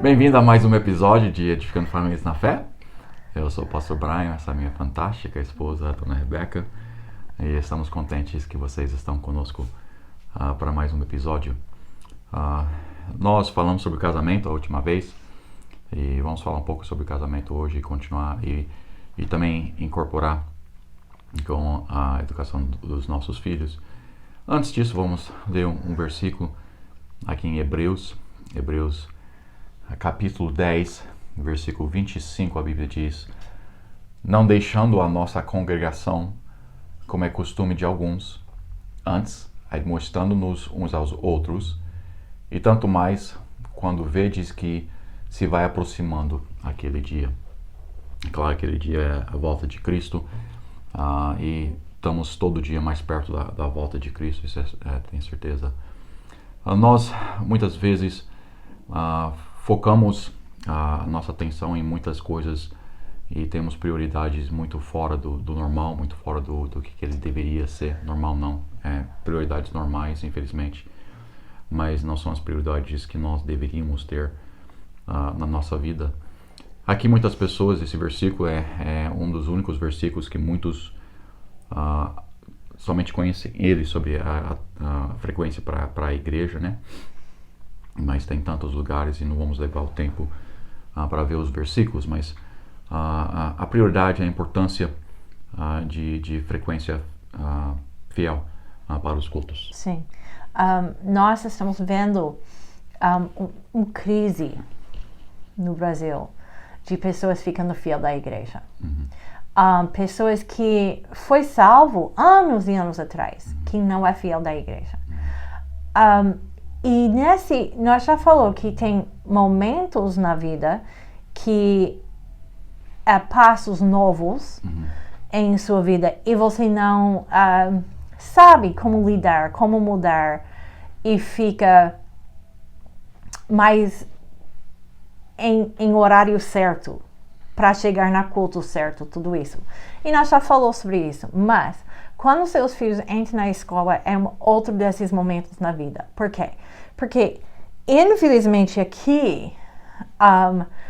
Bem-vindo a mais um episódio de Edificando Famílias na Fé. Eu sou o pastor Brian, essa minha fantástica esposa, a dona Rebeca, e estamos contentes que vocês estão conosco para mais um episódio. Nós falamos sobre casamento a última vez e vamos falar um pouco sobre casamento hoje e continuar e também incorporar com a educação dos nossos filhos. Antes disso, vamos ler um versículo aqui em Hebreus capítulo 10, versículo 25, a Bíblia diz: não deixando a nossa congregação, como é costume de alguns, antes admoestando-nos uns aos outros, e tanto mais quando vedes que se vai aproximando aquele dia. Claro, aquele dia é a volta de Cristo, e estamos todo dia mais perto da volta de Cristo, isso tenho certeza. Nós, muitas vezes, focamos a nossa atenção em muitas coisas e temos prioridades muito fora do normal, muito fora do que ele deveria ser. Normal não, prioridades normais, infelizmente, mas não são as prioridades que nós deveríamos ter na nossa vida. Aqui muitas pessoas, esse versículo é um dos únicos versículos que muitos somente conhecem ele sobre a frequência para a igreja, né? Mas tem tantos lugares e não vamos levar o tempo para ver os versículos, mas a prioridade é a importância de frequência fiel para os cultos. Sim. Nós estamos vendo uma crise no Brasil de pessoas ficando fiel da igreja. Pessoas que foi salvo anos e anos atrás, que não é fiel da igreja. E nós já falou que tem momentos na vida que passos novos em sua vida e você não sabe como lidar, como mudar e fica mais em horário certo para chegar na culto certo, tudo isso. E nós já falou sobre isso, mas quando seus filhos entram na escola é outro desses momentos na vida. Por quê? Porque, infelizmente, aqui,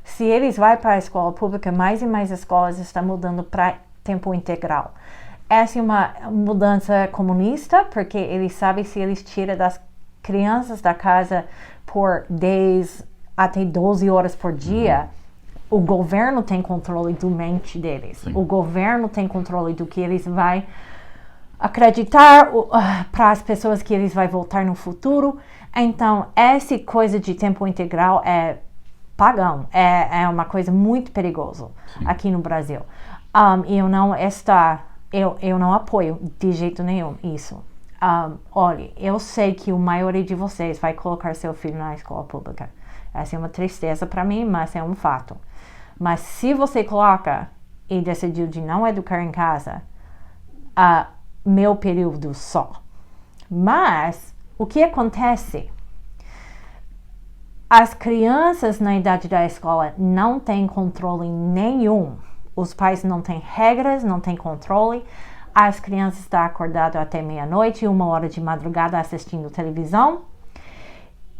se eles vão para a escola pública, mais e mais escolas estão mudando para tempo integral. Essa é uma mudança comunista, porque eles sabem se eles tiram das crianças da casa por 10 até 12 horas por dia, o governo tem controle da mente deles. Sim. O governo tem controle do que eles vão acreditar para as pessoas que eles vão voltar no futuro. Então, essa coisa de tempo integral é pagão. É uma coisa muito perigosa aqui no Brasil. Eu não apoio de jeito nenhum isso. Olha, eu sei que a maioria de vocês vai colocar seu filho na escola pública. Essa é uma tristeza para mim, mas é um fato. Mas se você coloca e decidiu de não educar em casa, meu período só. Mas o que acontece? As crianças na idade da escola não têm controle nenhum. Os pais não têm regras, não têm controle. As crianças estão acordadas até meia-noite, 1 hora de madrugada assistindo televisão.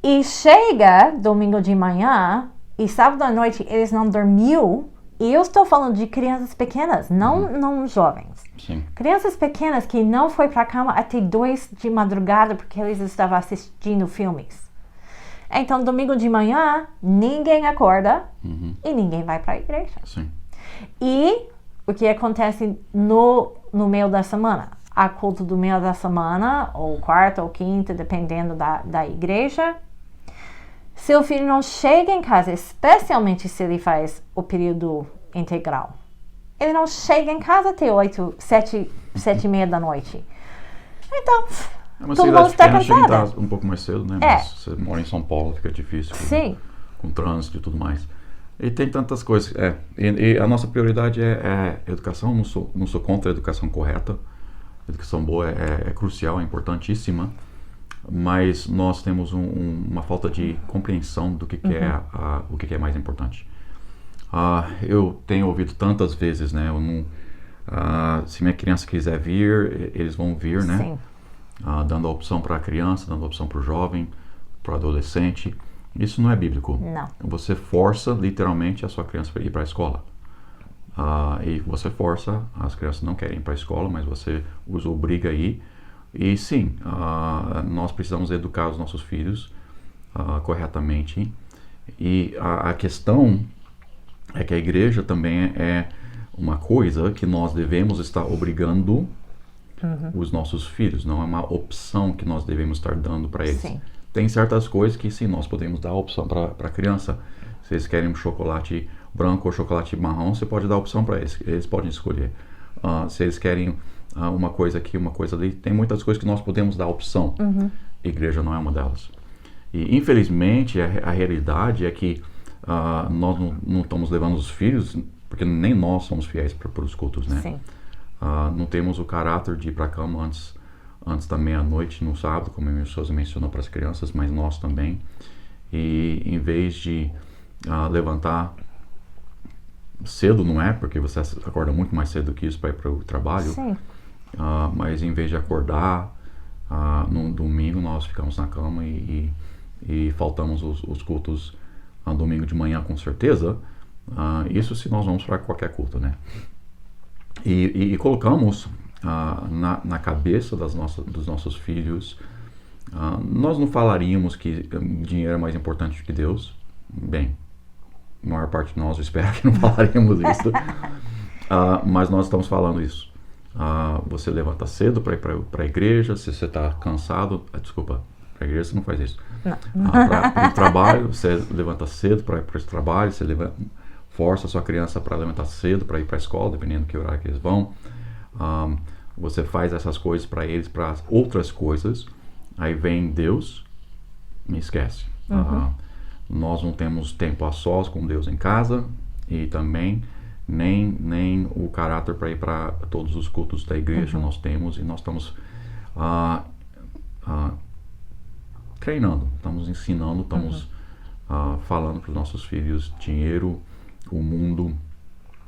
E chega domingo de manhã e sábado à noite eles não dormiu. E eu estou falando de crianças pequenas, não jovens. Sim. Crianças pequenas que não foi para a cama até 2 de madrugada porque eles estavam assistindo filmes. Então, domingo de manhã, ninguém acorda e ninguém vai para a igreja. Sim. E o que acontece no meio da semana? A culto do meio da semana, ou quarta ou quinta, dependendo da igreja. Seu filho não chega em casa, especialmente se ele faz o período integral. Ele não chega em casa até 7h30 da noite. Então, todo mundo está cansado. Chega em casa um pouco mais cedo, né? Mas você mora em São Paulo, fica difícil. Com trânsito e tudo mais. E tem tantas coisas. E a nossa prioridade é educação. Não sou contra a educação correta. A educação boa é crucial, é importantíssima. Mas nós temos uma falta de compreensão do que é mais importante. Eu tenho ouvido tantas vezes, né? Se minha criança quiser vir, eles vão vir, né? Dando a opção para a criança, dando a opção para o jovem, para o adolescente. Isso não é bíblico. Não. Você força literalmente a sua criança para ir para a escola. E você força, as crianças não querem ir para a escola, mas você os obriga a ir. E sim, nós precisamos educar os nossos filhos corretamente. E a questão é que a igreja também é uma coisa que nós devemos estar obrigando os nossos filhos, não é uma opção que nós devemos estar dando para eles. Sim. Tem certas coisas que sim, nós podemos dar opção para a criança. Se eles querem um chocolate branco ou chocolate marrom, você pode dar opção para eles, eles podem escolher. Se eles querem uma coisa aqui, uma coisa ali, tem muitas coisas que nós podemos dar opção. Igreja não é uma delas. E infelizmente a realidade é que nós não estamos levando os filhos, porque nem nós somos fiéis para os cultos, né? Sim. Não temos o caráter de ir para a cama antes da meia-noite no sábado, como a minha esposa mencionou para as crianças, mas nós também. E em vez de levantar cedo, não é? Porque você acorda muito mais cedo que isso para ir para o trabalho. Sim. Mas em vez de acordar no domingo, nós ficamos na cama e faltamos os cultos domingo de manhã, com certeza. Isso se nós vamos para qualquer culto, né? E colocamos na cabeça dos nossos filhos, nós não falaríamos que dinheiro é mais importante do que Deus. Bem, a maior parte de nós espera que não falaríamos isso. Mas nós estamos falando isso. Você levanta cedo para ir para a igreja. Se você está cansado, desculpa, para a igreja você não faz isso. Para o trabalho, você levanta cedo para ir para esse trabalho. Você força a sua criança para levantar cedo para ir para a escola, dependendo do que horário que eles vão. Você faz essas coisas para eles, para outras coisas. Aí vem Deus, me esquece. Nós não temos tempo a sós com Deus em casa, e também nem o caráter para ir para todos os cultos da igreja nós temos, e nós estamos treinando, estamos ensinando, estamos falando para os nossos filhos: dinheiro, o mundo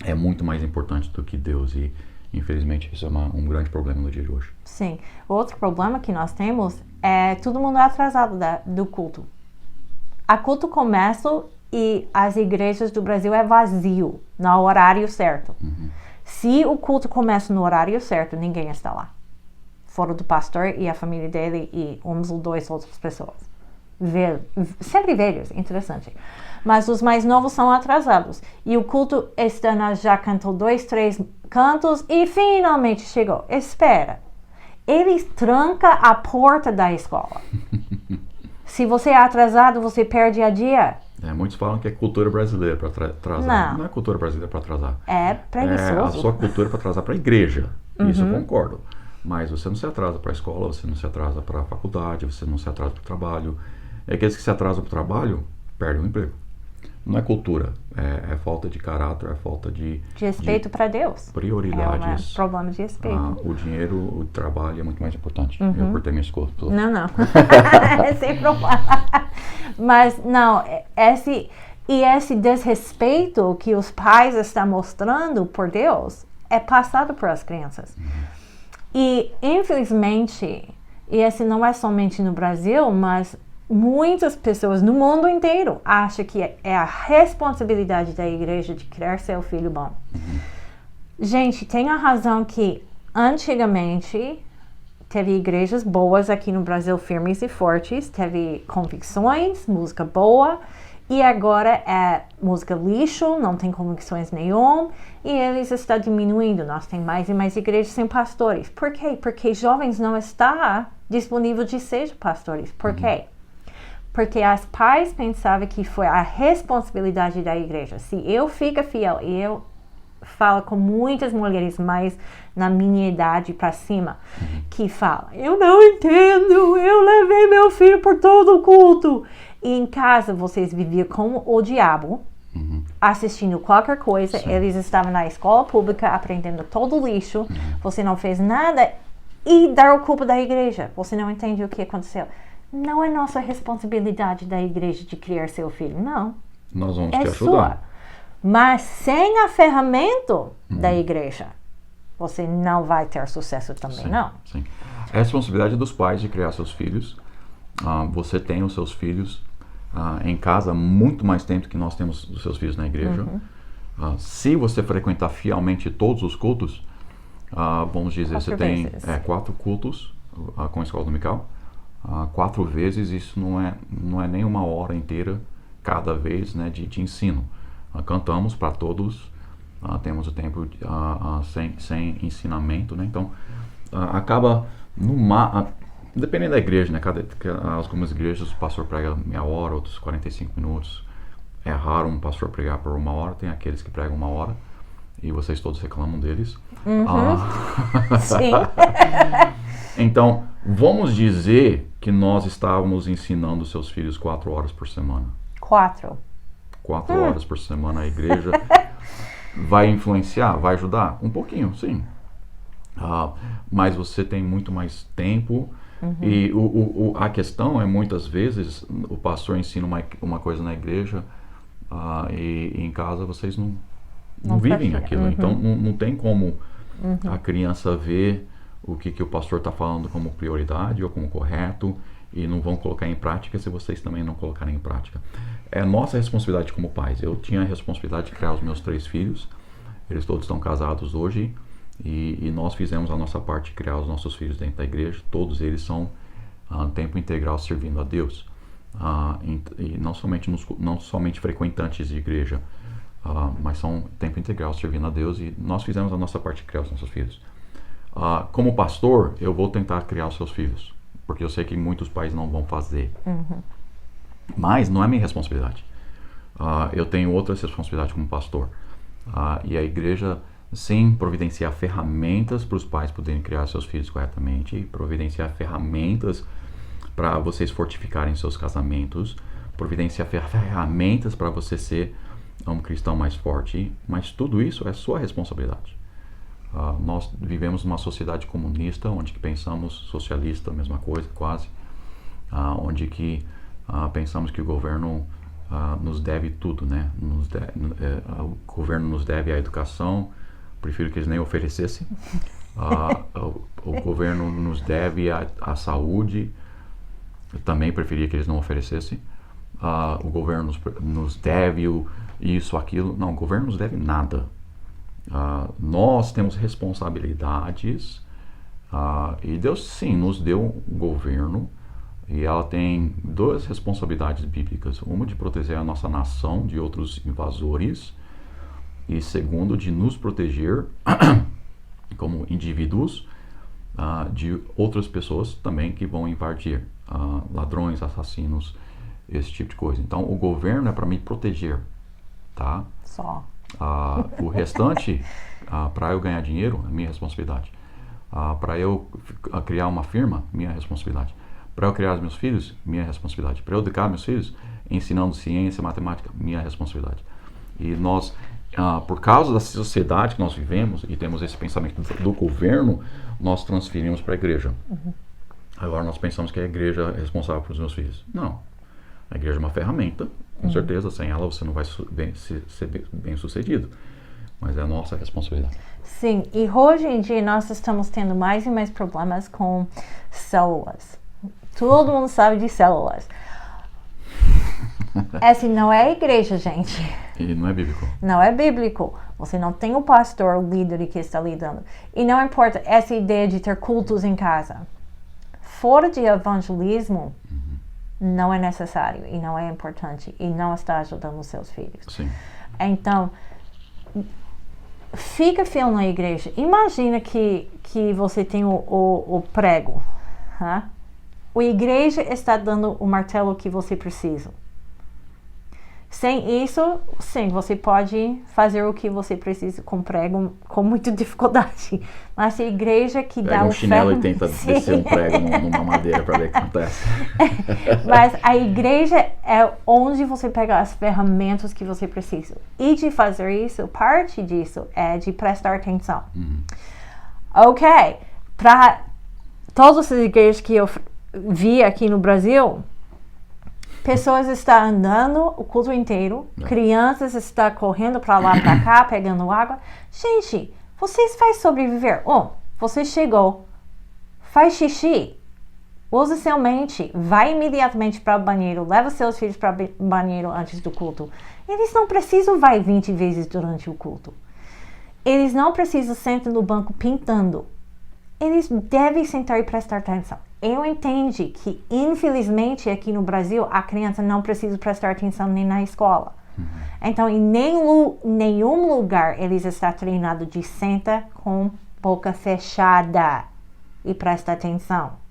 é muito mais importante do que Deus, e infelizmente isso é um grande problema no dia de hoje. Sim. Outro problema que nós temos é todo mundo atrasado do culto. A culto começa e as igrejas do Brasil é vazio no horário certo. Se o culto começa no horário certo, ninguém está lá, fora do pastor e a família dele e uns ou dois outras pessoas. Sempre velhos, interessante. Mas os mais novos são atrasados. E o culto já cantou 2, 3 cantos e finalmente chegou. Espera. Eles trancam a porta da escola. Se você é atrasado, você perde a dia. Muitos falam que é cultura brasileira para atrasar. Não é cultura brasileira para atrasar. É preguiçoso. A sua cultura é para atrasar para a igreja. Isso eu concordo. Mas você não se atrasa para a escola, você não se atrasa para a faculdade, você não se atrasa para o trabalho. Aqueles que se atrasam para o trabalho perdem o emprego. Não é cultura, é falta de caráter, é falta de respeito para Deus. Prioridades. É um problema de respeito. O dinheiro, o trabalho é muito mais importante. Eu cortei minha escola. Não. É sem problema. Mas não, esse desrespeito que os pais estão mostrando por Deus é passado para as crianças. E infelizmente, e esse não é somente no Brasil, mas muitas pessoas no mundo inteiro acham que é a responsabilidade da igreja de criar seu filho bom. Gente, tem a razão que antigamente teve igrejas boas aqui no Brasil, firmes e fortes, teve convicções, música boa, e agora é música lixo, não tem convicções nenhum, e eles estão diminuindo. Nós temos mais e mais igrejas sem pastores. Por quê? Porque jovens não estão disponíveis de ser pastores. Por quê? Porque os pais pensavam que foi a responsabilidade da igreja. Se eu fico fiel, e eu falo com muitas mulheres mais na minha idade para cima, que falam: eu não entendo, eu levei meu filho por todo o culto. E em casa vocês viviam como o diabo, assistindo qualquer coisa. Sim. Eles estavam na escola pública aprendendo todo o lixo. Você não fez nada e dar a culpa da igreja. Você não entende o que aconteceu. Não é nossa responsabilidade da igreja de criar seu filho, não. Nós vamos te ajudar. Sua. Mas sem a ferramenta da igreja, você não vai ter sucesso também, não. Sim. É a responsabilidade dos pais de criar seus filhos. Você tem os seus filhos. em casa muito mais tempo que nós temos dos seus filhos na igreja. Se você frequentar fielmente todos os cultos, vamos dizer, você tem 4 cultos com a escola dominical, 4 vezes, isso não é nem uma hora inteira cada vez, né, de ensino. Cantamos para todos, temos o tempo sem ensinamento, né? Então acaba dependendo da igreja, né? Algumas igrejas o pastor prega meia hora, outros 45 minutos. É raro um pastor pregar por 1 hora, tem aqueles que pregam 1 hora e vocês todos reclamam deles. Sim. Então, vamos dizer que nós estávamos ensinando seus filhos 4 horas por semana. 4 horas por semana. A igreja vai influenciar, vai ajudar? Um pouquinho, sim. Mas você tem muito mais tempo. E a questão é, muitas vezes, o pastor ensina uma coisa na igreja e em casa vocês não vivem aquilo. Então, não tem como a criança ver o que o pastor está falando como prioridade ou como correto e não vão colocar em prática se vocês também não colocarem em prática. É nossa responsabilidade como pais. Eu tinha a responsabilidade de criar os meus 3 filhos. Eles todos estão casados hoje. E nós fizemos a nossa parte de criar os nossos filhos dentro da igreja. Todos eles são tempo integral servindo a Deus. E não somente frequentantes de igreja, mas são tempo integral servindo a Deus. E nós fizemos a nossa parte de criar os nossos filhos. Como pastor, eu vou tentar criar os seus filhos, porque eu sei que muitos pais não vão fazer. Mas não é minha responsabilidade. Eu tenho outras responsabilidades como pastor. E a igreja, sim, providenciar ferramentas para os pais poderem criar seus filhos corretamente, providenciar ferramentas para vocês fortificarem seus casamentos, providenciar ferramentas para você ser um cristão mais forte, mas tudo isso é sua responsabilidade. Nós vivemos numa sociedade comunista, onde que pensamos socialista, mesma coisa, quase, onde que pensamos que o governo nos deve tudo, né? O governo nos deve a educação. Prefiro que eles nem oferecessem. O governo nos deve a saúde. Eu também preferia que eles não oferecessem. O governo nos deve isso, aquilo. Não, o governo nos deve nada. Nós temos responsabilidades. E Deus, sim, nos deu um governo. E ela tem 2 responsabilidades bíblicas. Uma de proteger a nossa nação de outros invasores. E segundo, de nos proteger como indivíduos de outras pessoas também que vão invadir, ladrões, assassinos, esse tipo de coisa. Então, o governo é para me proteger, tá? Só. O restante, para eu ganhar dinheiro, é minha responsabilidade. Para eu criar uma firma, minha responsabilidade. Para eu criar os meus filhos, minha responsabilidade. Para eu educar meus filhos, ensinando ciência, matemática, minha responsabilidade. E nós, por causa da sociedade que nós vivemos e temos esse pensamento do governo, nós transferimos para a igreja. Agora nós pensamos que a igreja é responsável pelos meus filhos. Não. A igreja é uma ferramenta, com certeza. Sem ela você não vai ser bem sucedido. Mas é a nossa responsabilidade. Sim, e hoje em dia nós estamos tendo mais e mais problemas com células. Todo mundo sabe de células. Essa não é a igreja, gente. E não é bíblico. Não é bíblico. Você não tem o pastor, o líder que está lidando. E não importa essa ideia de ter cultos em casa. Fora de evangelismo, não é necessário e não é importante e não está ajudando os seus filhos. Sim. Então, fica fiel na igreja. Imagina que você tem o prego. Huh? A igreja está dando o martelo que você precisa. Sem isso, sim, você pode fazer o que você precisa com prego com muita dificuldade. Mas a igreja que dá o ferro... Pega um chinelo e tenta descer um prego numa madeira para ver o que acontece. Mas a igreja é onde você pega as ferramentas que você precisa. E de fazer isso, parte disso é de prestar atenção. Ok, para todas as igrejas que eu vi aqui no Brasil... Pessoas estão andando o culto inteiro, crianças estão correndo para lá, para cá, pegando água. Gente, vocês vão sobreviver. Você chegou, faz xixi. Usa sua mente, vai imediatamente para o banheiro, leva seus filhos para o banheiro antes do culto. Eles não precisam vai 20 vezes durante o culto. Eles não precisam sentar no banco pintando. Eles devem sentar e prestar atenção. Eu entendo que, infelizmente, aqui no Brasil, a criança não precisa prestar atenção nem na escola. Então, em nenhum lugar eles estão treinados de senta com boca fechada e presta atenção.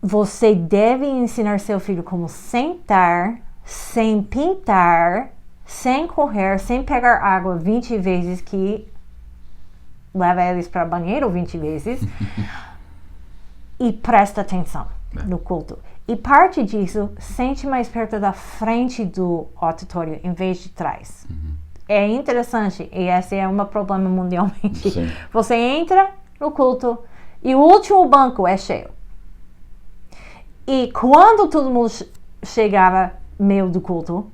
Você deve ensinar seu filho como sentar, sem pintar, sem correr, sem pegar água 20 vezes, que leva eles para o banheiro 20 vezes, e presta atenção no culto. E parte disso, sente mais perto da frente do auditório, em vez de trás. É interessante, e esse é um problema mundialmente. Sim. Você entra no culto e o último banco é cheio. E quando todo mundo chegava meio do culto,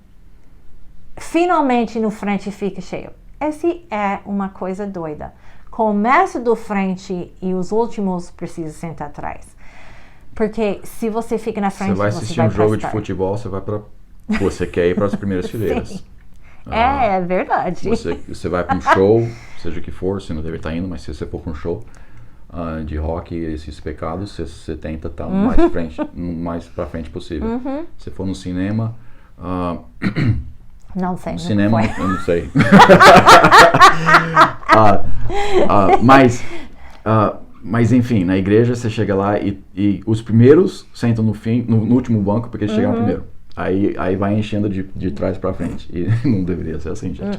finalmente no frente fica cheio. Essa é uma coisa doida. Começa do frente e os últimos precisam sentar atrás. Porque se você fica na frente, você vai assistir um jogo de futebol, você quer ir para as primeiras fileiras. É verdade. Você vai para um show, seja o que for, você não deve estar indo, mas se você for para um show de rock, esses pecados, você tenta estar mais para frente possível. Se for no cinema, não sei. No cinema, foi. eu não sei. Mas enfim, na igreja você chega lá e os primeiros sentam no último banco porque eles chegaram primeiro. Aí vai enchendo de trás para frente. E não deveria ser assim, gente.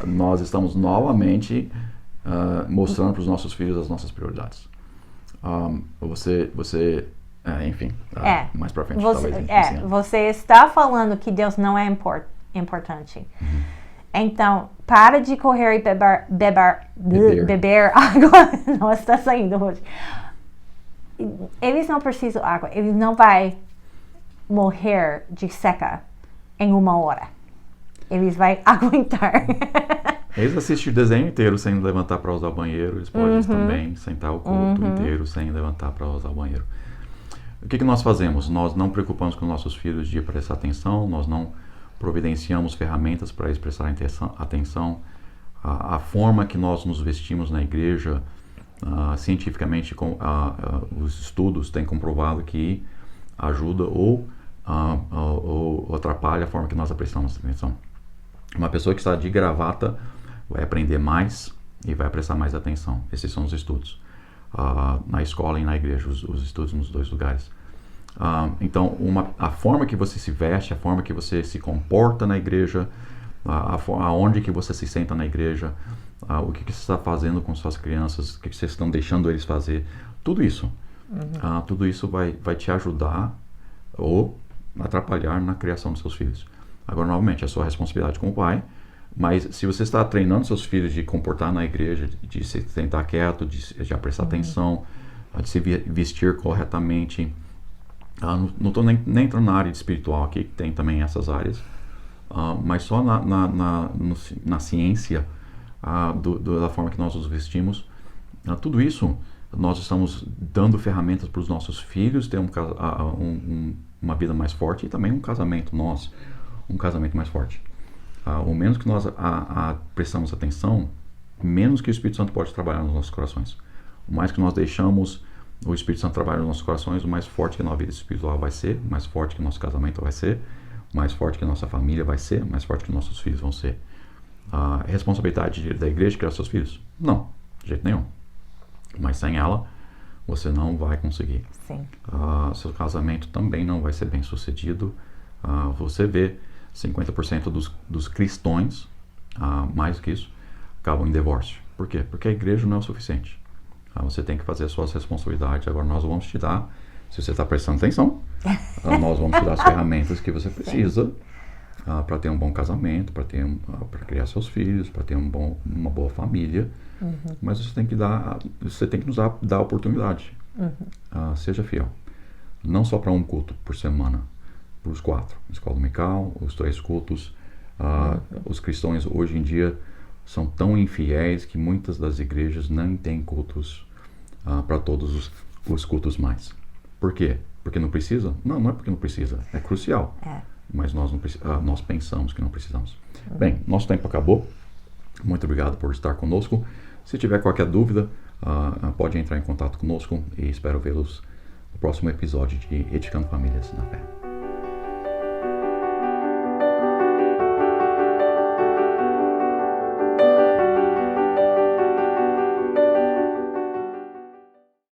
Nós estamos novamente mostrando para os nossos filhos as nossas prioridades. Enfim, mais para frente talvez. Você está falando que Deus não é importante. Então, para de correr e beber água. Não está saindo hoje. Eles não precisam de água. Eles não vão morrer de seca em 1 hora. Eles vão aguentar. Eles assistem o desenho inteiro sem levantar para usar o banheiro. Eles podem também sentar o culto inteiro sem levantar para usar o banheiro. O que nós fazemos? Nós não preocupamos com nossos filhos de prestar atenção, nós não providenciamos ferramentas para eles prestarem atenção. A forma que nós nos vestimos na igreja, cientificamente, os estudos têm comprovado que ajuda ou atrapalha a forma que nós prestamos atenção. Uma pessoa que está de gravata vai aprender mais e vai prestar mais atenção. Esses são os estudos. Na escola e na igreja, os estudos nos dois lugares. Então, a forma que você se veste, a forma que você se comporta na igreja, aonde que você se senta na igreja, o que você está fazendo com suas crianças, o que vocês estão deixando eles fazer, tudo isso. Tudo isso vai te ajudar ou atrapalhar na criação dos seus filhos. Agora, novamente, é a sua responsabilidade como pai, mas se você está treinando seus filhos de comportar na igreja, de se sentar quieto, de prestar atenção, de se vestir corretamente, não estou nem entrando na área espiritual aqui, que tem também essas áreas, mas só na ciência da forma que nós nos vestimos, tudo isso nós estamos dando ferramentas para os nossos filhos ter uma vida mais forte e também um casamento mais forte. O menos que nós prestamos atenção, menos que o Espírito Santo pode trabalhar nos nossos corações. O mais que nós deixamos o Espírito Santo trabalhar nos nossos corações, o mais forte que a nossa vida espiritual vai ser, o mais forte que o nosso casamento vai ser, o mais forte que a nossa família vai ser, o mais forte que nossos filhos vão ser. A responsabilidade da igreja criar seus filhos? Não, de jeito nenhum. Mas sem ela, você não vai conseguir. Sim. Seu casamento também não vai ser bem sucedido. Você vê 50% dos cristãos, mais do que isso, acabam em divórcio. Por quê? Porque a igreja não é o suficiente. Você tem que fazer as suas responsabilidades. Agora nós vamos te dar, se você está prestando atenção, nós vamos te dar as ferramentas que você precisa para ter um bom casamento, para criar seus filhos, para ter uma boa família. Mas você tem que nos dar a oportunidade. Seja fiel. Não só para um culto por semana, para os 4. Escola dominical, os 3 cultos. Os cristãos hoje em dia são tão infiéis que muitas das igrejas não têm cultos para todos os cultos mais. Por quê? Porque não precisa? Não, não é porque não precisa. É crucial. Mas nós pensamos que não precisamos. Bem, nosso tempo acabou. Muito obrigado por estar conosco. Se tiver qualquer dúvida, pode entrar em contato conosco e espero vê-los no próximo episódio de Edificando Famílias na Fé.